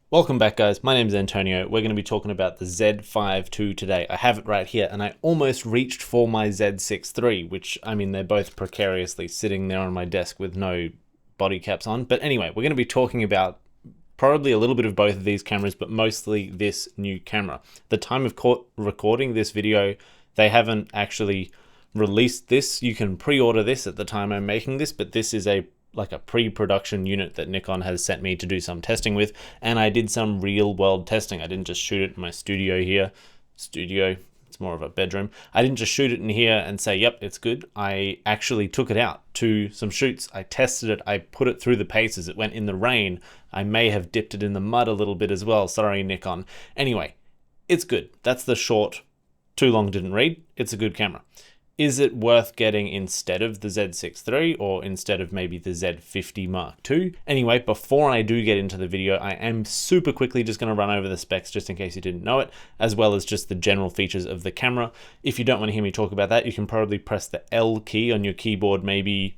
Welcome back, guys. My name is Antonio. We're going to be talking about the Z5II today. I have it right here, and I almost reached for my Z6III, which, I mean, they're both precariously sitting there on my desk with no body caps on. But anyway, we're going to be talking about probably a little bit of both of these cameras, but mostly this new camera. The time of recording this video, they haven't actually released this. You can pre-order this at the time I'm making this, but this is like a pre-production unit that Nikon has sent me to do some testing with, and I did some real-world testing. I didn't just shoot it in my studio here. It's more of a bedroom. I didn't just shoot it in here and say, yep, it's good. I actually took it out to some shoots. I tested it. I put it through the paces. It went in the rain. I may have dipped it in the mud a little bit as well. Sorry, Nikon. Anyway, it's good. That's the short, too long didn't read. It's a good camera. Is it worth getting instead of the Z6III or instead of maybe the Z50 Mark II? Anyway, before I do get into the video, I am super quickly just going to run over the specs just in case you didn't know it, as well as just the general features of the camera. If you don't want to hear me talk about that, you can probably press the L key on your keyboard maybe,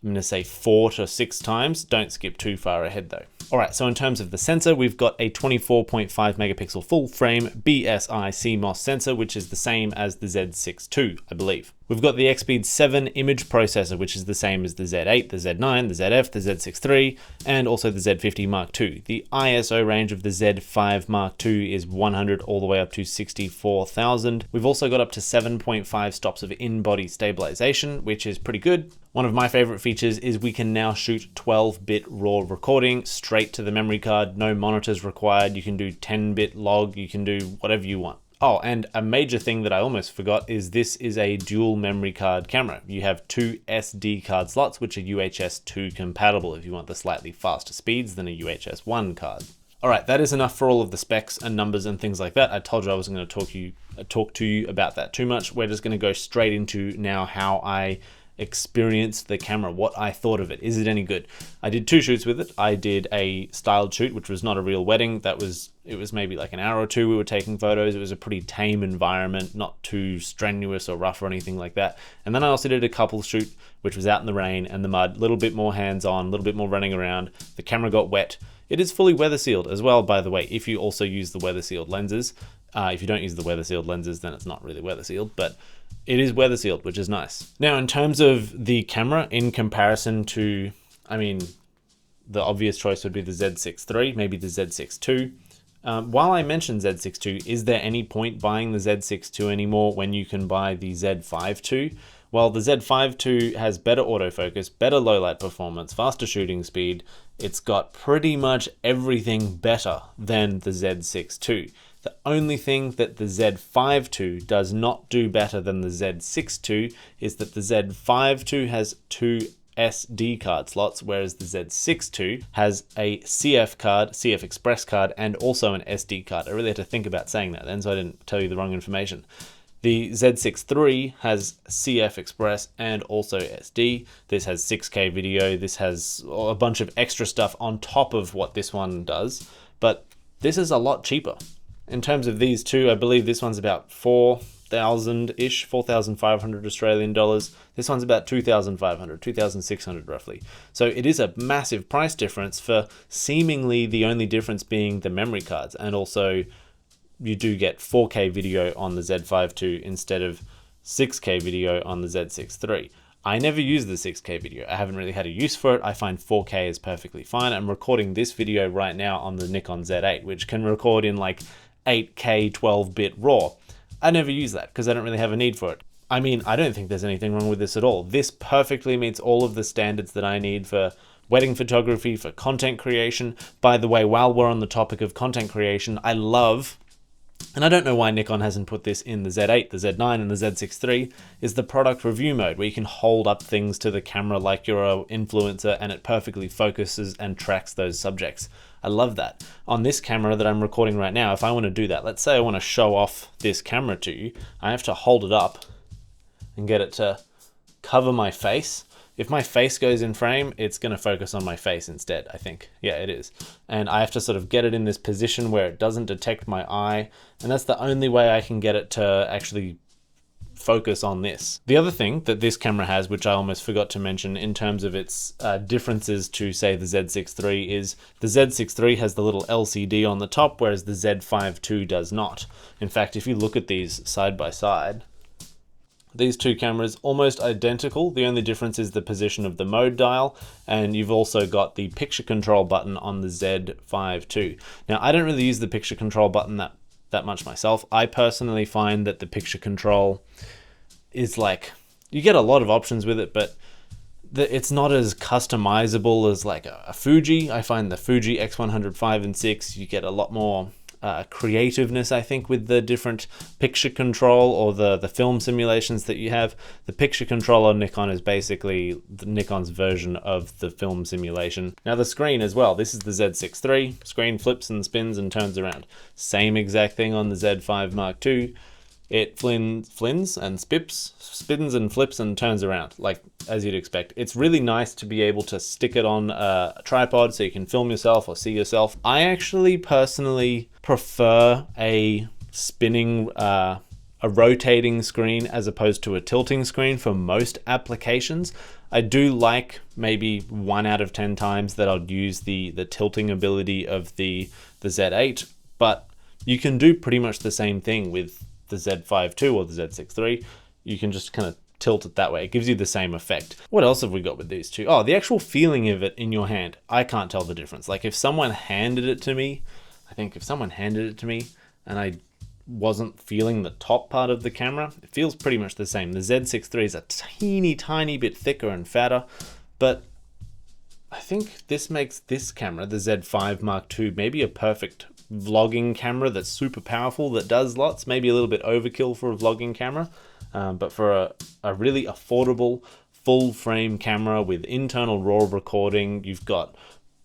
I'm going to say 4 to 6 times. Don't skip too far ahead though. All right, so in terms of the sensor, we've got a 24.5 megapixel full frame BSI CMOS sensor, which is the same as the Z6II, I believe. We've got the XSpeed 7 image processor, which is the same as the Z8, the Z9, the ZF, the Z6III, and also the Z50 Mark II. The ISO range of the Z5 Mark II is 100 all the way up to 64,000. We've also got up to 7.5 stops of in-body stabilization, which is pretty good. One of my favorite features is we can now shoot 12-bit RAW recording straight to the memory card, no monitors required. You can do 10-bit log, you can do whatever you want. Oh, and a major thing that I almost forgot is this is a dual memory card camera. You have 2 SD card slots, which are UHS 2 compatible if you want the slightly faster speeds than a UHS 1 card. All right, that is enough for all of the specs and numbers and things like that. I told you I wasn't going to talk to you about that too much. We're just going to go straight into now how I experienced the camera, what I thought of it. Is it any good? I did 2 shoots with it. I did a styled shoot, which was not a real wedding. It was maybe like an hour or 2 we were taking photos. It was a pretty tame environment, not too strenuous or rough or anything like that. And then I also did a couple shoot, which was out in the rain and the mud, a little bit more hands-on, a little bit more running around. The camera got wet. It is fully weather sealed as well, by the way, if you also use the weather sealed lenses. If you don't use the weather sealed lenses, then it's not really weather sealed, but it is weather sealed, which is nice. Now, in terms of the camera in comparison to, I mean, the obvious choice would be the Z6III, maybe the Z6II. While I mentioned Z6II, is there any point buying the Z6II anymore when you can buy the Z5II? Well, the Z5II has better autofocus, better low light performance, faster shooting speed. It's got pretty much everything better than the Z6II. The only thing that the Z5II does not do better than the Z6II is that the Z5II has 2 SD card slots, whereas the Z6II has a CF card, CF Express card, and also an SD card. I really had to think about saying that then, so I didn't tell you the wrong information. The Z6III has CF Express and also SD. This has 6K video. This has a bunch of extra stuff on top of what this one does, but this is a lot cheaper. In terms of these two, I believe this one's about 4,000-ish, 4,500 Australian dollars. This one's about 2,500, 2,600 roughly. So it is a massive price difference for seemingly the only difference being the memory cards. And also you do get 4K video on the Z5II instead of 6K video on the Z6III. I never use the 6K video. I haven't really had a use for it. I find 4K is perfectly fine. I'm recording this video right now on the Nikon Z8, which can record in like 8K 12-bit RAW. I never use that because I don't really have a need for it. I mean, I don't think there's anything wrong with this at all. This perfectly meets all of the standards that I need for wedding photography, for content creation. By the way, while we're on the topic of content creation, I love, and I don't know why Nikon hasn't put this in the Z8, the Z9, and the Z6III, is the product review mode, where you can hold up things to the camera like you're an influencer and it perfectly focuses and tracks those subjects. I love that. On this camera that I'm recording right now, if I want to do that, let's say I want to show off this camera to you, I have to hold it up and get it to cover my face. If my face goes in frame, it's going to focus on my face instead, I think. Yeah, it is. And I have to sort of get it in this position where it doesn't detect my eye. And that's the only way I can get it to actually focus on this. The other thing that this camera has, which I almost forgot to mention in terms of its differences to, say, the Z6 III, is the Z6 III has the little LCD on the top, whereas the Z5 II does not. In fact, if you look at these side by side, these two cameras almost identical. The only difference is the position of the mode dial, and you've also got the picture control button on the Z5 II. Now, I don't really use the picture control button that much myself. I personally find that the picture control is like, you get a lot of options with it, but it's not as customizable as like a Fuji. I find the Fuji X100 5 and 6, you get a lot more creativeness, I think, with the different picture control or the film simulations that you have. The picture control on Nikon is basically Nikon's version of the film simulation. Now the screen as well, this is the Z6 III, screen flips and spins and turns around. Same exact thing on the Z5 Mark II. It flins and spins and flips and turns around, like as you'd expect. It's really nice to be able to stick it on a tripod so you can film yourself or see yourself. I actually personally prefer a spinning, a rotating screen as opposed to a tilting screen for most applications. I do like maybe 1 out of 10 times that I'll use the tilting ability of the Z8, but you can do pretty much the same thing with the Z5 II or the Z6 III. You can just kind of tilt it that way. It gives you the same effect. What else have we got with these two? Oh, the actual feeling of it in your hand. I can't tell the difference. Like if someone handed it to me, I think if someone handed it to me and I wasn't feeling the top part of the camera, it feels pretty much the same. The Z6 III is a tiny bit thicker and fatter, but I think this makes this camera, the Z5 Mark II, maybe a perfect vlogging camera that's super powerful, that does lots, maybe a little bit overkill for a vlogging camera, but for a really affordable full frame camera with internal RAW recording, you've got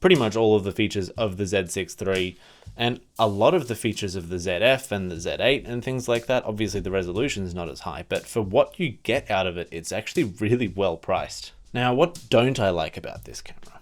pretty much all of the features of the Z6 III and a lot of the features of the ZF and the Z8 and things like that. Obviously the resolution is not as high, but for what you get out of it, it's actually really well priced. Now, what don't I like about this camera?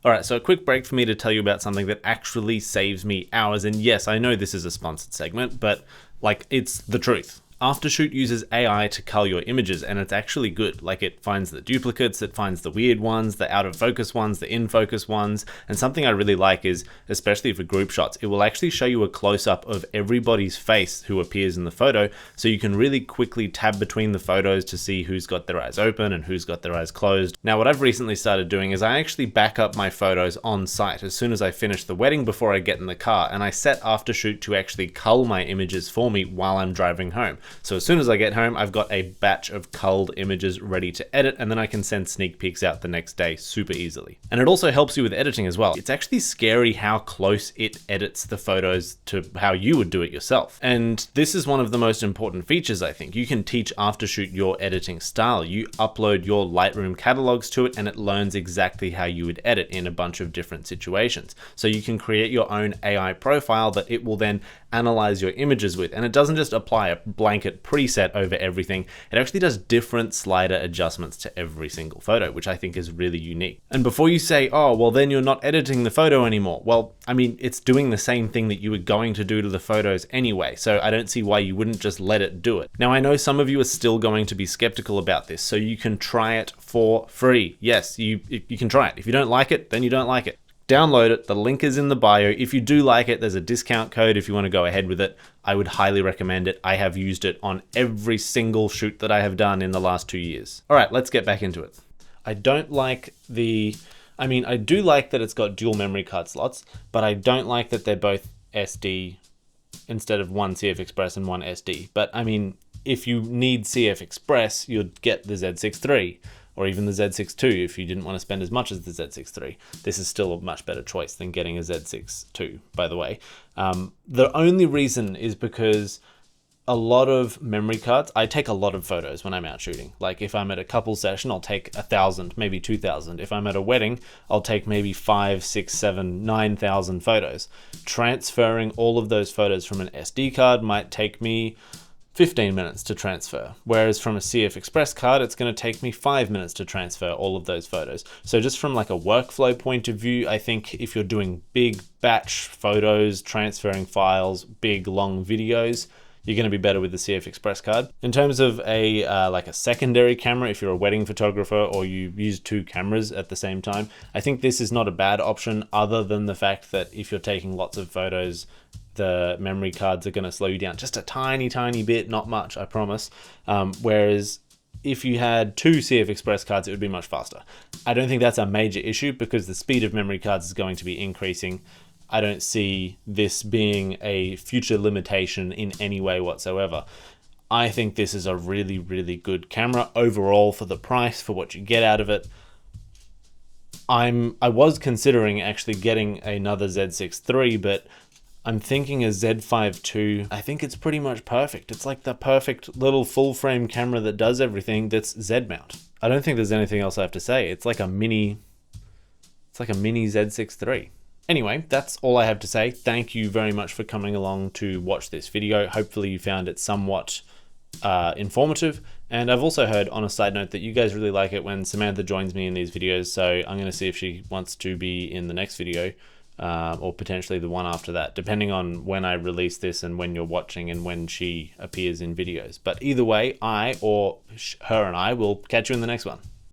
All right, so a quick break for me to tell you about something that actually saves me hours. And yes, I know this is a sponsored segment, but like, it's the truth. Aftershoot uses AI to cull your images, and it's actually good. Like, it finds the duplicates, it finds the weird ones, the out of focus ones, the in focus ones. And something I really like is, especially for group shots, it will actually show you a close-up of everybody's face who appears in the photo, so you can really quickly tab between the photos to see who's got their eyes open and who's got their eyes closed. Now, what I've recently started doing is I actually back up my photos on site as soon as I finish the wedding before I get in the car, and I set Aftershoot to actually cull my images for me while I'm driving home. So as soon as I get home, I've got a batch of culled images ready to edit, and then I can send sneak peeks out the next day super easily. And it also helps you with editing as well. It's actually scary how close it edits the photos to how you would do it yourself. And this is one of the most important features, I think. You can teach Aftershoot your editing style. You upload your Lightroom catalogs to it, and it learns exactly how you would edit in a bunch of different situations. So you can create your own AI profile that it will then analyze your images with, and it doesn't just apply a blanket preset over everything. It actually does different slider adjustments to every single photo, which I think is really unique. And before you say, oh, well, then you're not editing the photo anymore. Well, I mean, it's doing the same thing that you were going to do to the photos anyway, so I don't see why you wouldn't just let it do it. Now, I know some of you are still going to be skeptical about this, so you can try it for free. Yes, you can try it. If you don't like it, then you don't like it. Download it, the link is in the bio. If you do like it, there's a discount code if you want to go ahead with it. I would highly recommend it. I have used it on every single shoot that I have done in the last 2 years. All right, let's get back into it. I don't like I do like that it's got dual memory card slots, but I don't like that they're both SD instead of one CF Express and one SD. But I mean, if you need CF Express, you'd get the Z6 III. Or even the Z6 II if you didn't want to spend as much as the Z6 III. This is still a much better choice than getting a Z6 II, by the way. The only reason is because a lot of memory cards, I take a lot of photos when I'm out shooting. Like if I'm at a couple session, I'll take 1,000, maybe 2,000. If I'm at a wedding, I'll take maybe 5, 6, 7, 9,000 photos. Transferring all of those photos from an SD card might take me 15 minutes to transfer, whereas from a CF Express card, it's going to take me 5 minutes to transfer all of those photos. So just from like a workflow point of view, I think if you're doing big batch photos, transferring files, big long videos, you're going to be better with the CF Express card. In terms of a like a secondary camera, if you're a wedding photographer or you use two cameras at the same time, I think this is not a bad option, other than the fact that if you're taking lots of photos, the memory cards are going to slow you down just a tiny bit, not much, I promise. Whereas if you had two CF Express cards, it would be much faster. I don't think that's a major issue because the speed of memory cards is going to be increasing. I don't see this being a future limitation in any way whatsoever. I think this is a really good camera overall for the price, for what you get out of it. I was considering actually getting another Z6 III, but I'm thinking a Z5II. I think it's pretty much perfect. It's like the perfect little full frame camera that does everything that's Z mount. I don't think there's anything else I have to say. It's like a mini Z6 III. Anyway, that's all I have to say. Thank you very much for coming along to watch this video. Hopefully you found it somewhat informative. And I've also heard, on a side note, that you guys really like it when Samantha joins me in these videos. So I'm going to see if she wants to be in the next video, or potentially the one after that, depending on when I release this and when you're watching and when she appears in videos. But either way, I or her and I will catch you in the next one.